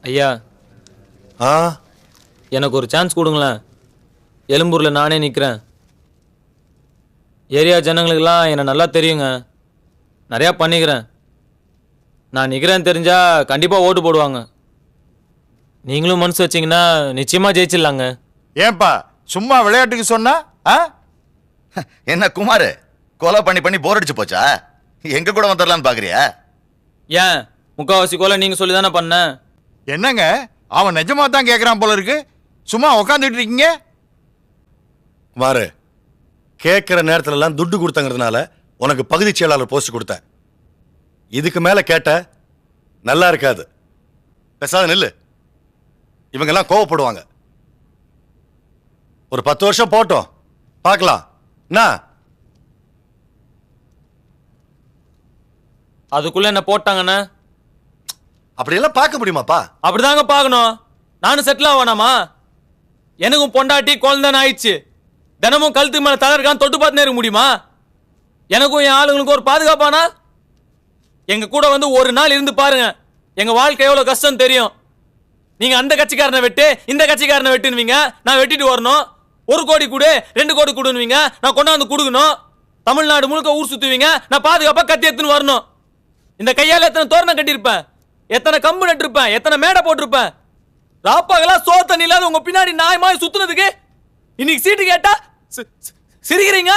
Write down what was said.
ஐயா ஆ எனக்கு ஒரு சான்ஸ் கொடுங்களேன். எழும்பூரில் நானே நிற்கிறேன். ஏரியா ஜனங்களுக்கெல்லாம் என்னை நல்லா தெரியுங்க. நிறையா பண்ணிக்கிறேன். நான் நிற்கிறேன்னு தெரிஞ்சால் கண்டிப்பாக ஓட்டு போடுவாங்க. நீங்களும் மனசு வச்சிங்கன்னா நிச்சயமாக ஜெயிச்சிடலாங்க. ஏன்பா சும்மா விளையாட்டுக்கு சொன்னா? என்ன குமார், கொலை பண்ணி பண்ணி போர் அடிச்சு போச்சா? எங்க கூட வந்துடலான்னு பாக்குறியா? ஏன் முக்கால்வாசி கொலை நீங்கள் சொல்லி தானே பண்ணேன். என்னங்க அவன் நிஜமா தான் கேட்குறான் போல இருக்கு. சும்மா உக்காந்துட்டு இருக்கீங்க. குமார், கேட்கிற நேரத்துல எல்லாம் துட்டு கொடுத்தங்கிறதுனால உனக்கு பகுதி செயலாளர் போஸ்ட் கொடுத்தேன். இதுக்கு மேல கேட்ட நல்லா இருக்காது. பேசாத நில்லு. இவங்க எல்லாம் கோவப்படுவாங்க. ஒரு 10 வருஷம் போட்டோம், பார்க்கலாம். அதுக்குள்ள என்ன போட்டாங்கண்ணே? அப்படியெல்லாம் பார்க்க முடியுமாப்பா? அப்படிதாங்க பார்க்கணும். நானும் செட்டில் ஆவானாமா? எனக்கும் பொண்டாட்டி குழந்தைன்னு ஆயிடுச்சு. தினமும் கழுத்து மேல தலை இருக்கான்னு தொட்டு பார்த்துனே இருக்க முடியுமா? எனக்கும் என் ஆளுங்களுக்கும் ஒரு பாதுகாப்பானா? எங்க கூட வந்து ஒரு நாள் இருந்து பாருங்க, எங்க வாழ்க்கை எவ்வளவு கஷ்டம் தெரியும். நீங்க அந்த கட்சிக்காரனை வெட்டு, இந்த கட்சிக்காரனை வெட்டுனுவீங்க, நான் வெட்டிட்டு வரணும். 1 கோடி கொடு, 2 கோடி கொடுன்னுவீங்க, நான் கொண்டாந்து கொடுக்கணும். தமிழ்நாடு முழுக்க ஊர் சுத்துவீங்க, நான் பாதுகாப்பா கத்தி எடுத்துன்னு வரணும். இந்த கையால எத்தனை தோரணம் கட்டியிருப்பேன், எத்தனை கம்பு நட்டிருப்பேன், எத்தனை மேடை போட்டிருப்பேன். ராப்பாகலாம் சோறு தண்ணி இல்லாத உங்க பின்னாடி நாய் மாதிரி சுத்துனதுக்கு இன்னைக்கு சீட்டு கேட்டா சிரிக்கிறீங்க.